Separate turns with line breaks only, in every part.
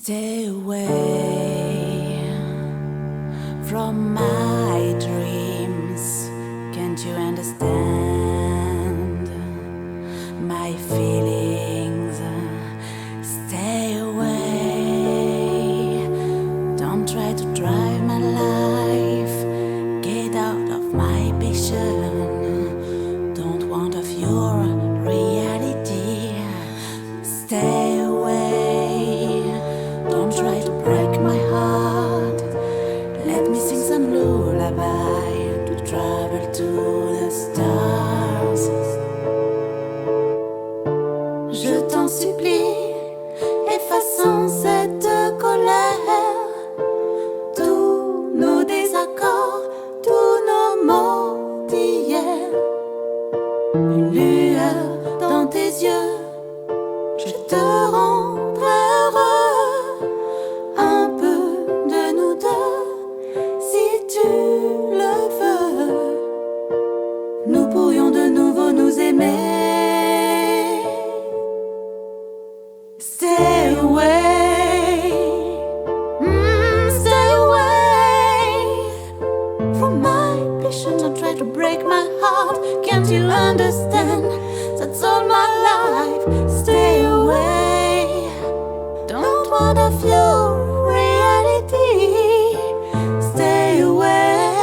Stay away from my dreams. Can't you understand my feelings? Stay away. Don't try to drive my life. Get out of my vision. Don't want of your reality. Stay away. Don't try to break my heart. Let me sing some lullaby to travel to the stars. Je t'en supplie, effaçons cette colère, tous nos désaccords, tous nos mots d'hier. Une lueur dans tes yeux, je te rendrai heureux. Un peu de nous deux, si tu le veux. Nous pourrions de nouveau nous aimer. Stay away, stay away from my vision. Don't try to break my heart. Can't you understand? That's all my life. Stay away. Don't want of your reality. Stay away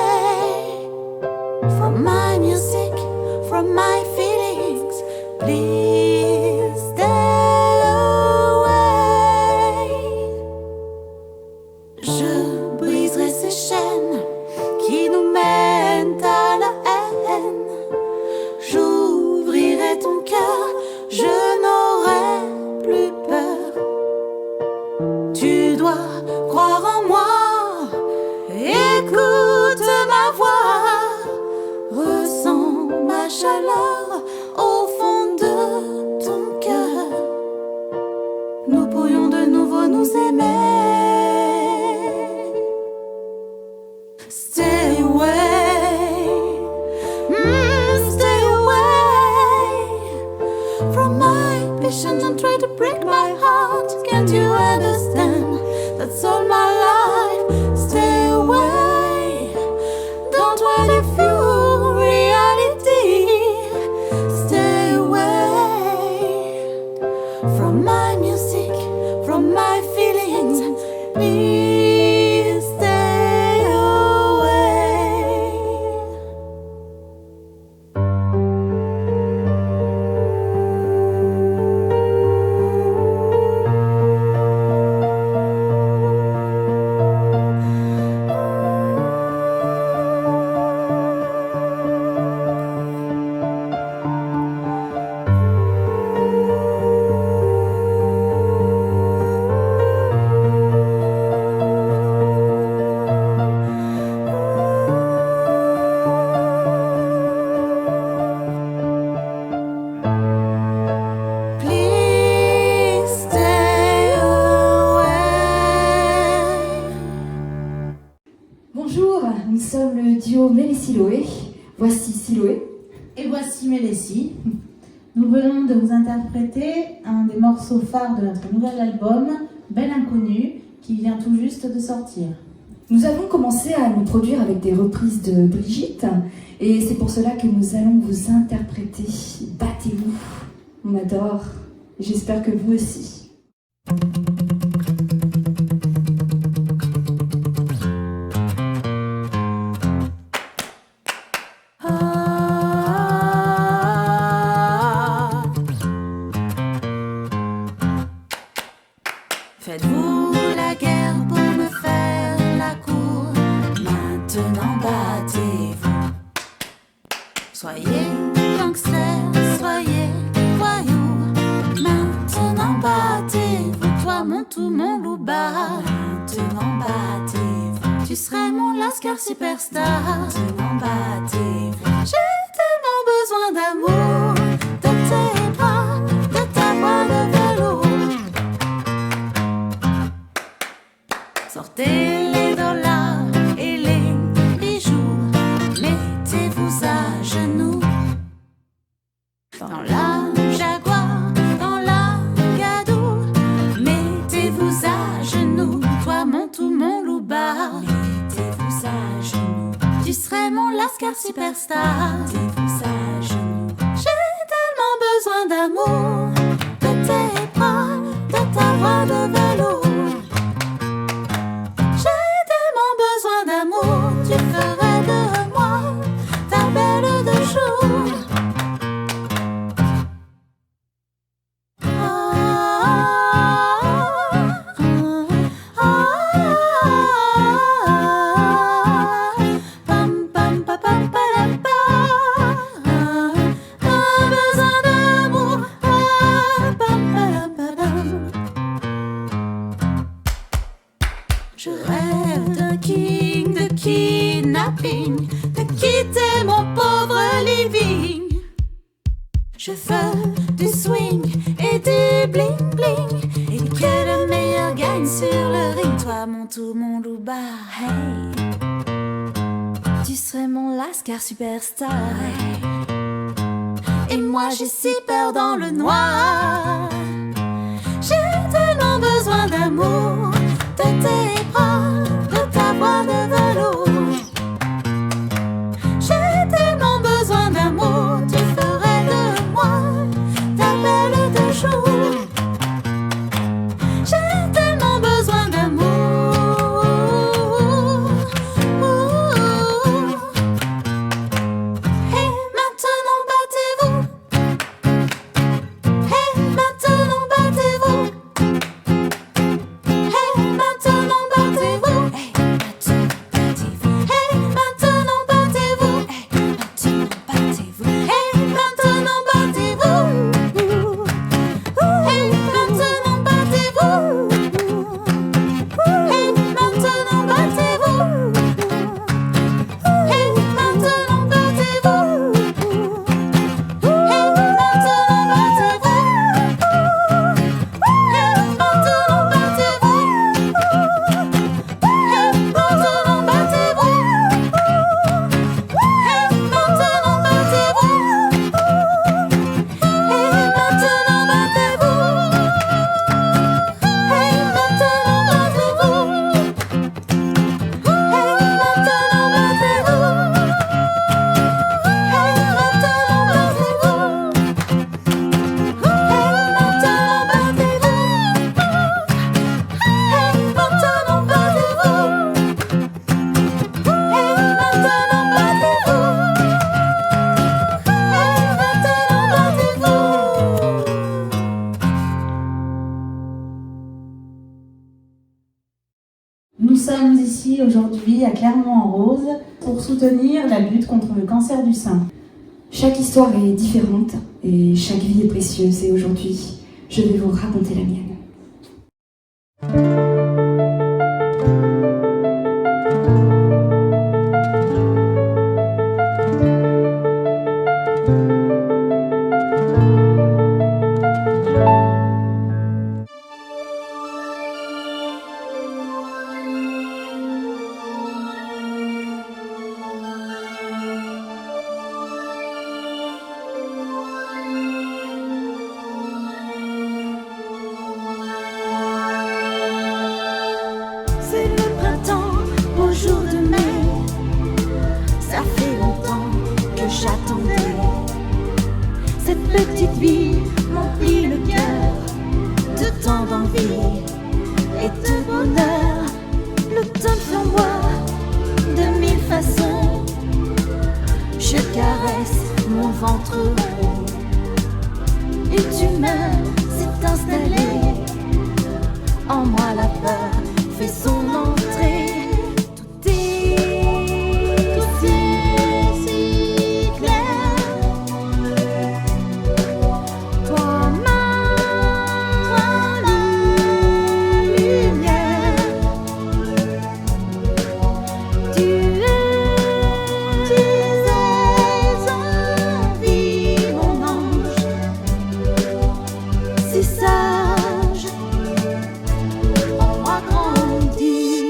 from my music, from my feelings. Please stay away. Je briserai ces chaînes qui nous mènent à la haine. J'ouvrirai ton cœur, je n'aurai plus peur. Tu dois croire en moi, écoute ma voix, ressens ma chaleur au fond de ton cœur. Nous pourrions de nouveau nous aimer. Stay away, stay away from my vision. Don't try to break my heart. Can't you understand? That's all my life. Stay away. Don't wait if your reality. Stay away from my music, from my feelings. Please stay away. Please stay away.
Bonjour, nous sommes le duo Mélie-Siloé. Voici Siloé.
Et voici Mélessie. Nous venons de vous interpréter un des morceaux phares de notre nouvel album, Belle Inconnue, qui vient tout juste de sortir.
Nous avons commencé à nous produire avec des reprises de Brigitte et c'est pour cela que nous allons vous interpréter Battez-vous. On adore. J'espère que vous aussi.
Faites-vous la guerre pour me faire la cour. Maintenant battez-vous. Soyez gangsters, soyez voyous. Maintenant battez-vous. Toi mon tout, mon loup-bas. Maintenant battez-vous. Tu serais mon lascar superstar. Maintenant battez-vous. J'ai tellement besoin d'amour, de tes bras, de ta voix de velours. Sortez les dollars et les bijoux, mettez-vous à genoux. Dans la Jaguar, dans la Gadou, mettez-vous à genoux. Lascar superstar. Mettez-vous à genoux. J'ai tellement besoin d'amour, de tes bras, de ta voix de velours. J'ai tellement besoin d'amour, tu ferais de moi ta belle de jour. Je rêve d'un king, de kidnapping, de quitter mon pauvre living. Je veux du swing et du bling bling, et que le meilleur gagne sur le ring. Toi mon tout, mon louba, hey, tu serais mon Lascar superstar. Et moi j'ai si peur dans le noir. J'ai tellement besoin d'amour, de tes bras, de ta voix de velours. J'ai tellement besoin d'amour, tu ferais de moi ta belle de jour. J'ai tellement besoin d'amour. Et maintenant battez-vous. Et maintenant battez-vous. Hey, maintenant battez-vous. Hey, maintenant battez-vous. Hey, maintenant battez-vous. Hey, maintenant battez-vous. Hey, maintenant battez-vous. Hey, maintenant battez-vous. Hey, maintenant
Nous sommes ici aujourd'hui à Clermont-en-Rose pour soutenir la lutte contre le cancer du sein.
Chaque histoire est différente et chaque vie est précieuse. Et aujourd'hui, je vais vous raconter la mienne.
C'est le printemps, au jour de mai. Ça fait longtemps que j'attendais. Cette petite vie m'emplit le cœur de tant d'envie et de bonheur. L'automne flamboie de mille façons. Je caresse mon ventre rond. Une humeur s'est installée. En moi la peur fait son entrée. Tout est si clair. Toi la lumière. Tu es en vie, mon ange, si sage. En moi grandit.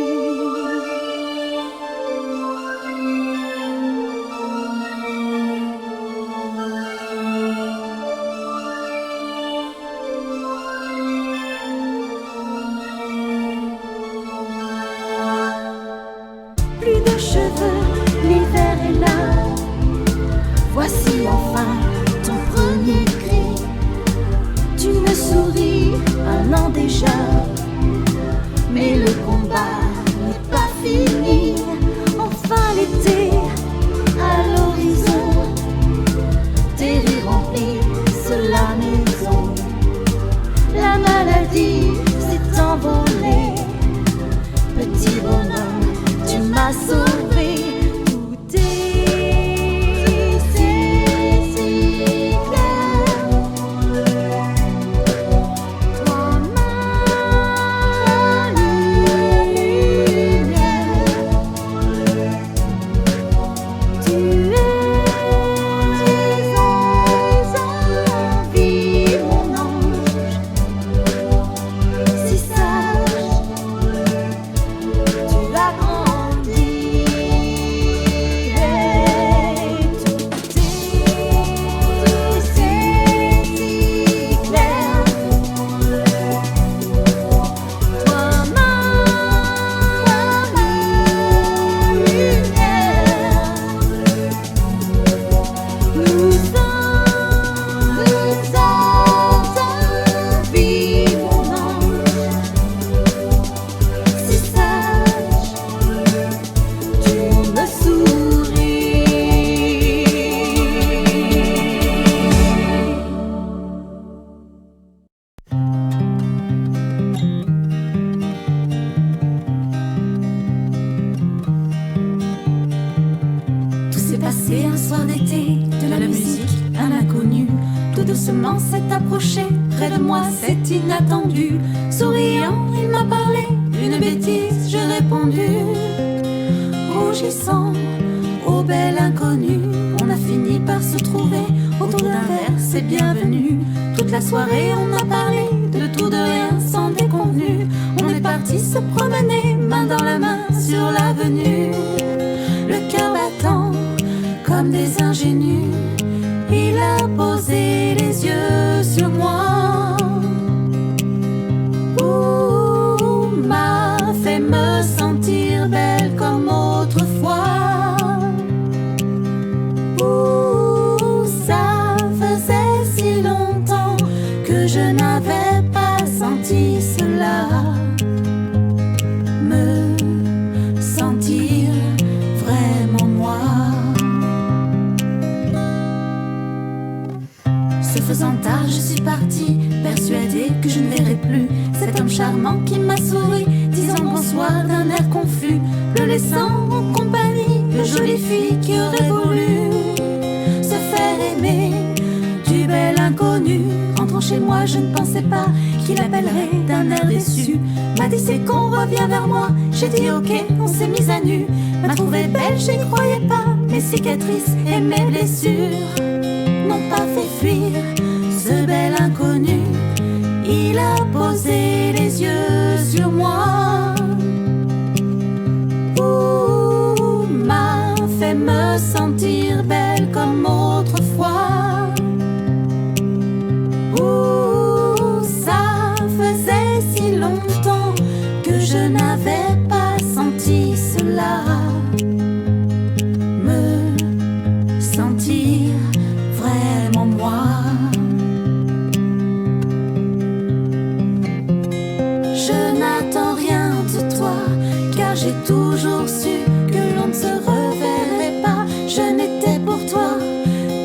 C'était un soir d'été, de la musique, un inconnu. Tout doucement s'est approché, près de moi c'est inattendu. Souriant, il m'a parlé, une bêtise, j'ai répondu. Rougissant, ô bel inconnu, on a fini par se trouver autour d'un verre, c'est bienvenu. Toute la soirée on a parlé de tout, de rien, sans déconvenu. On est parti se promener, main dans la main sur l'avenue. Le cœur battant comme des ingénus, il a posé les yeux sur moi. Ouh, m'a fait me sentir belle comme autrefois. Ouh, ça faisait si longtemps que je n'avais pas senti cela. Me sentir vraiment moi. Ce faisant tard, je suis partie, persuadée que je ne verrais plus cet homme charmant qui m'a souri, disant bonsoir d'un air confus, le laissant en compagnie de jolies filles qui auraient voulu se faire aimer du bel inconnu. Rentrant chez moi, je ne pensais pas qu'il appellerait d'un air déçu. M'a dit c'est qu'on revient vers moi, j'ai dit ok, on s'est mis à nu. M'a trouvée belle, j'y croyais pas, mes cicatrices et mes blessures n'ont pas fait fuir ce bel inconnu. Il a posé les yeux sur moi. Ouh, m'a fait me sentir belle comme autrefois. Ouh, ça faisait si longtemps que je n'avais pas senti cela. Me sentir vraiment moi. Je n'attends rien de toi, car j'ai toujours su que l'on ne se reverrait pas. Je n'étais pour toi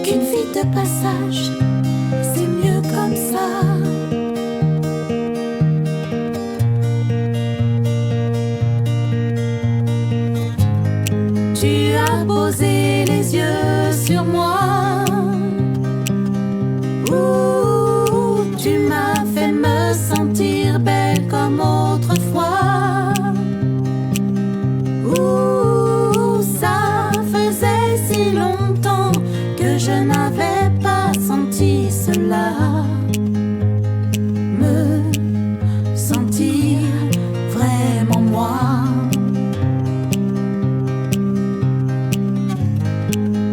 qu'une fille de passage, c'est mieux comme ça. Tu as posé les yeux sur moi. Ouh, tu m'as fait me sentir belle comme autrefois. Ouh, ça faisait si longtemps que je n'avais pas senti cela. Me sentir vraiment moi.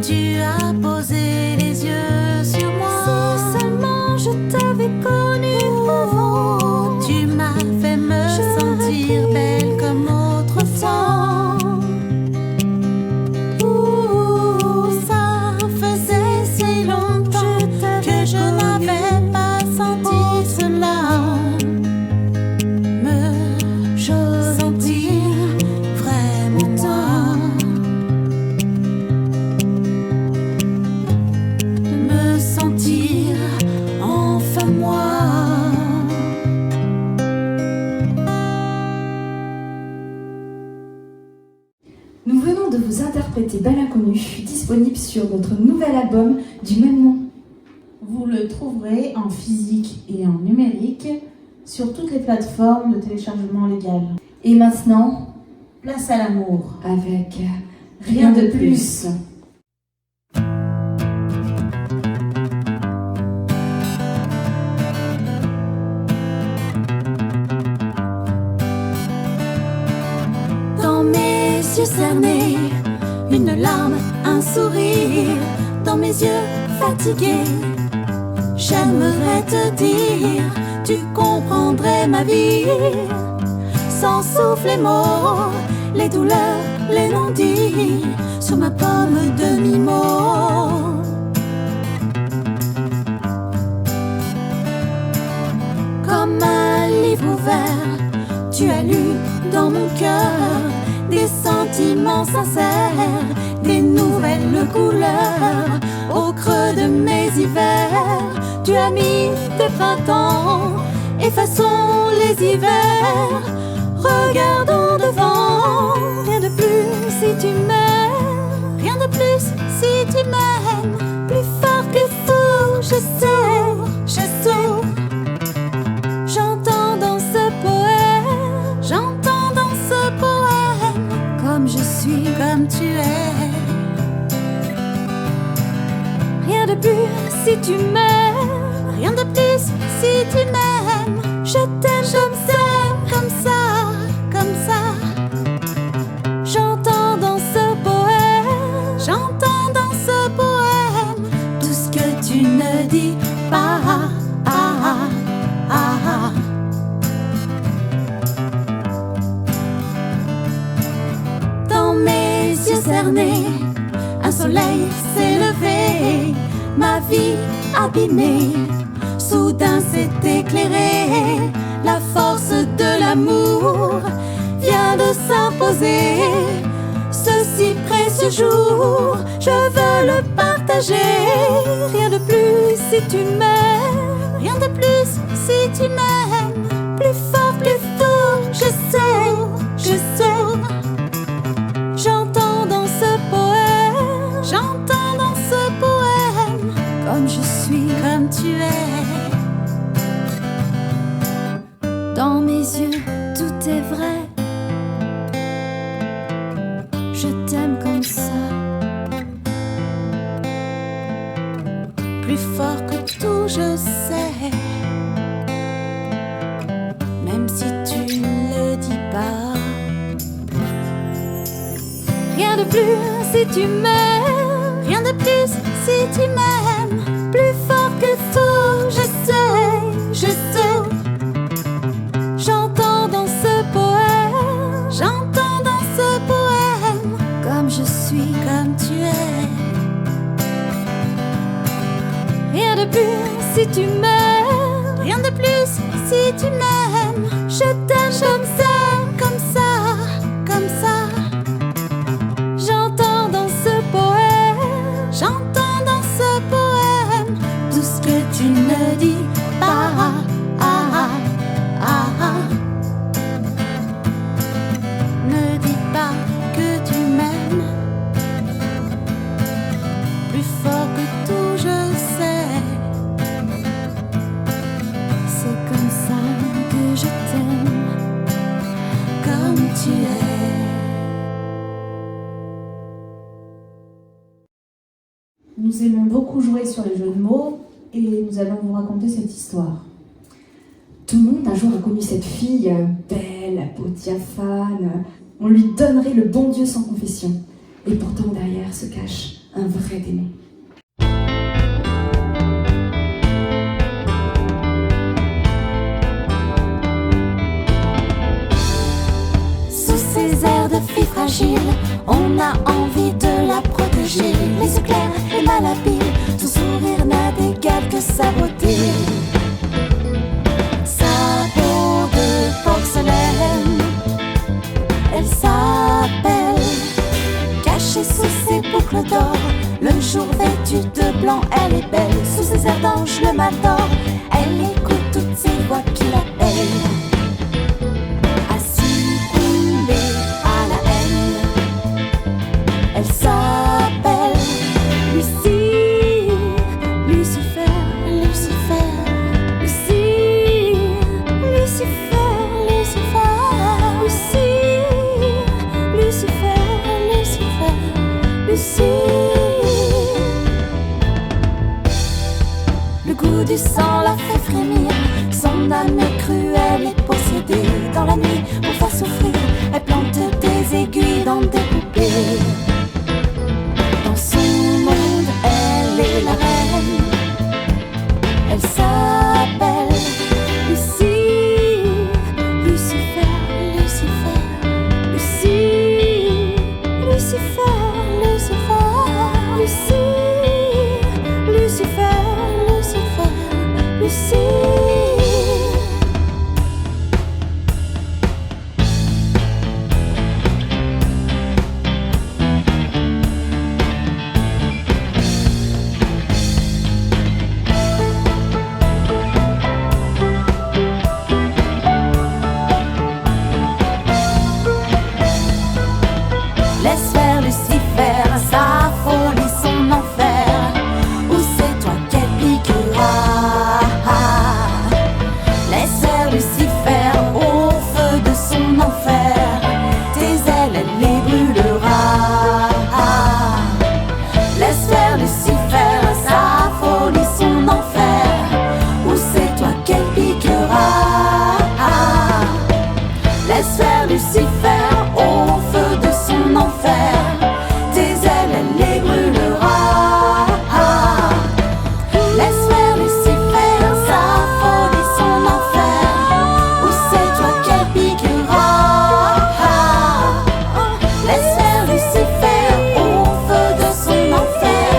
Tu as posé les yeux sur moi. Si seulement je t'avais connu avant, tu m'as fait me sentir belle comme autrefois. Ouh, ça faisait si longtemps que je n'avais pas senti cela. Me sentir vraiment moi. Me sentir enfin moi.
Nous venons de vous interpréter Bel Inconnu, disponible sur notre nouvel album du même nom.
Vous le trouverez en physique et en numérique sur toutes les plateformes de téléchargement légal.
Et maintenant,
Place à l'amour.
avec Rien de plus.
Dans mes yeux cernés, une larme, un sourire. Dans mes yeux fatigués, j'aimerais te dire, tu comprendrais ma vie. Sans souffle les mots, les douleurs, les non-dits, sur ma pomme de mi-mot. Comme un livre ouvert, tu as lu dans mon cœur des sentiments sincères, des nouvelles couleurs au creux de mes hivers. Tu as mis tes printemps, effaçons les hivers, regardons devant. Rien de plus si tu m'aimes, rien de plus si tu comme tu es. Rien de plus si tu m'aimes, rien de plus si tu m'aimes. Je t'aime comme ça, comme ça. J'entends dans ce poème, j'entends dans ce poème tout ce que tu ne dis pas. Dans mes yeux cernés, un soleil s'est levé, ma vie abîmée, soudain s'est éclairée. La force de l'amour vient de s'imposer. Ceci précieux jour, je veux le partager. Rien de plus si tu m'aimes, rien de plus si tu m'aimes. Plus fort, je sais. J'entends dans ce poème, j'entends dans ce poème, comme je suis, comme tu es. Dans mes yeux, tout est vrai. Je t'aime comme ça. Plus fort que tout, je sais. Même si tu ne le dis pas. Rien de plus si tu m'aimes, rien de plus si tu m'aimes. Plus fort que tout, je sais. J'entends dans ce poème, j'entends dans ce poème, comme je suis, comme tu es. Rien de plus si tu m'aimes, rien de plus si tu m'aimes. Je t'aime comme ça, comme ça. J'entends dans ce poème, j'entends dans ce poème tout ce que tu ne dis pas. Ne dis pas que tu m'aimes. Plus fort que tout, je sais. C'est comme ça que je t'aime, comme tu es.
Nous aimons beaucoup jouer sur les jeux de mots et nous allons vous raconter cette histoire.
Tout le monde un jour a connu cette fille belle, à peau diaphane. On lui donnerait le bon Dieu sans confession. Et pourtant derrière se cache un vrai démon.
Sous ces airs de fille fragile, on a envie de la protéger. Les yeux clairs et malhabiles, son sourire n'a d'égal que sa beauté. Sa peau de porcelaine, elle s'appelle. Cachée sous ses boucles d'or, le jour vêtu de blanc, elle est belle. Sous ses airs d'ange, le matin, elle écoute toutes ces voix qui l'appellent. Elle s'appelle Lucie, Lucifer, Lucifer, Lucie, Lucifer, Lucifer, Lucie, Lucifer, Lucifer, Lucie. Le goût du sang la fait frémir, son âme est cruelle et possédée. Dans la nuit, pour faire souffrir, elle plante des aiguilles dans des poupées. Dans son monde, elle est la reine. Elle s'appelle Lucie, Lucifer, Lucifer, Lucie, Lucifer, Lucifer, Lucie, Lucifer, Lucifer, Lucie. Laisse faire Lucifer, sa folie, son enfer. Ou c'est toi qu'elle piquera. Laisse faire Lucifer au feu de son enfer. Tes ailes, elle les brûlera. Laisse faire Lucifer au feu de son enfer. Tes ailes, elle les brûlera. Laisse faire Lucifer sa folie, son enfer. Ou c'est toi qu'elle piquera. Laisse faire Lucifer au feu de son enfer.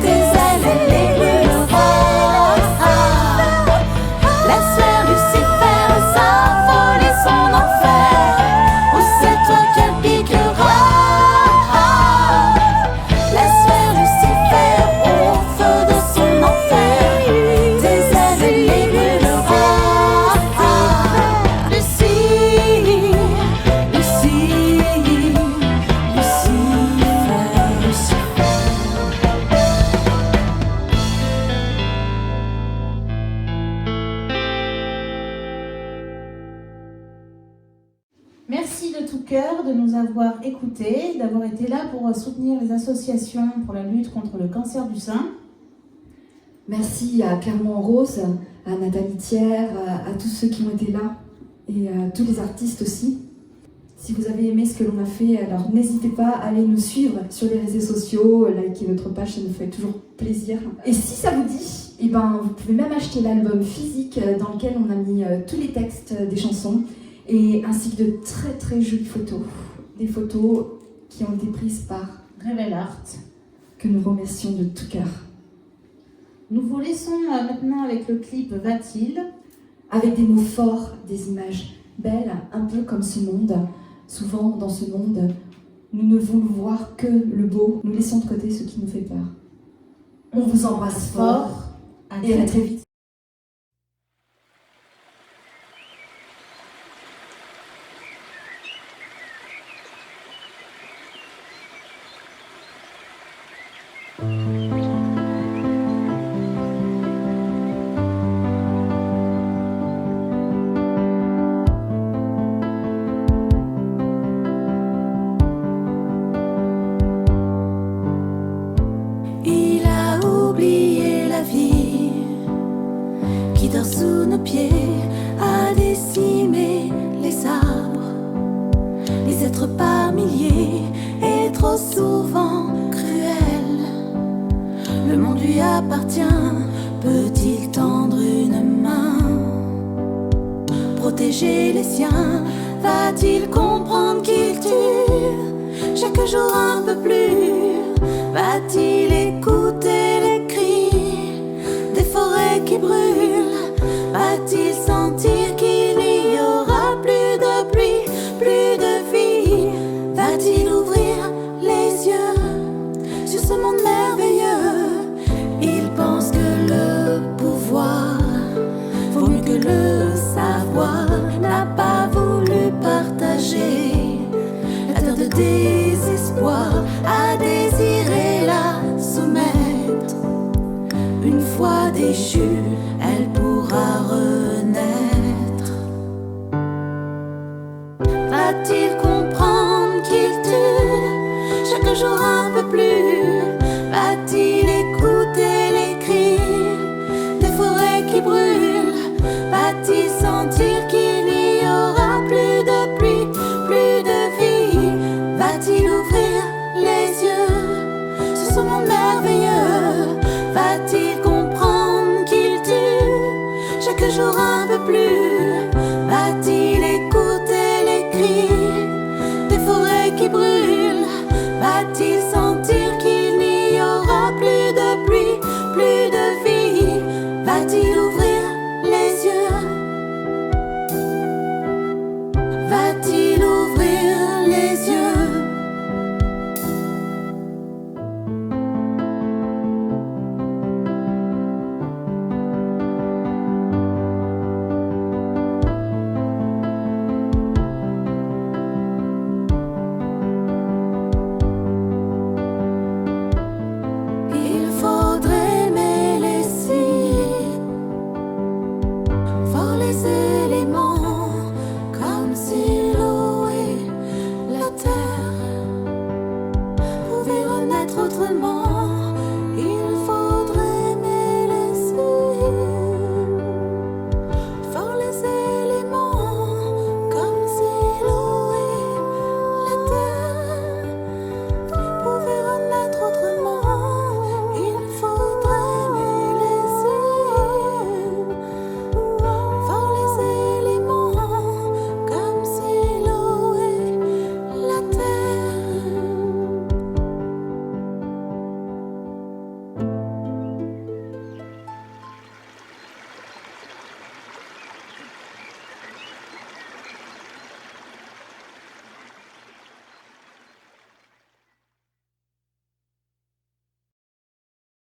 Tes ailes, elle les brûlera. Laisse faire Lucifer sa folie, son enfer. Ou c'est toi qu'elle piquera. Laisse faire Lucifer au feu de son enfer. Tes ailes, elle les brûlera. Lucie, Lucie, Lucifer.
Merci de tout cœur de nous avoir écoutés, d'avoir été là pour soutenir les associations pour la lutte contre le cancer du sein.
Merci à Clermont-en-Rose, à Nathalie Thiers, à tous ceux qui ont été là et à tous les artistes aussi. Si vous avez aimé ce que l'on a fait, alors n'hésitez pas à aller nous suivre sur les réseaux sociaux, liker notre page, ça nous fait toujours plaisir. Et si ça vous dit, eh ben, vous pouvez même acheter l'album physique dans lequel on a mis tous les textes des chansons et ainsi que de très très jolies photos. Des photos qui ont été prises par
Revel Art.
que nous remercions de tout cœur.
Nous vous laissons maintenant avec le clip Va-t-il.
Avec des mots forts, des images belles, un peu comme ce monde. Souvent, dans ce monde, nous ne voulons voir que le beau. Nous laissons de côté ce qui nous fait peur. On vous embrasse fort et à très vite.
Il a oublié la vie qui dort sous nos pieds, a décimé les arbres, les êtres par milliers, et trop souvent cruel. Le monde lui appartient, peut-il tendre une main, protéger les siens? Va-t-il comprendre qu'il tue chaque jour un peu plus? Va-t-il écouter les cris des forêts qui brûlent? Va-t-il sentir qu'il n'y aura plus de pluie, plus de vie? Va-t-il ouvrir les yeux sur ce monde merveilleux? Il pense que le pouvoir vaut mieux que le savoir. N'a pas voulu partager la terre de désespoir, a désiré la soumettre. Une fois déchue, elle pourra renaître. Va-t-il comprendre qu'il tue chaque jour un peu plus?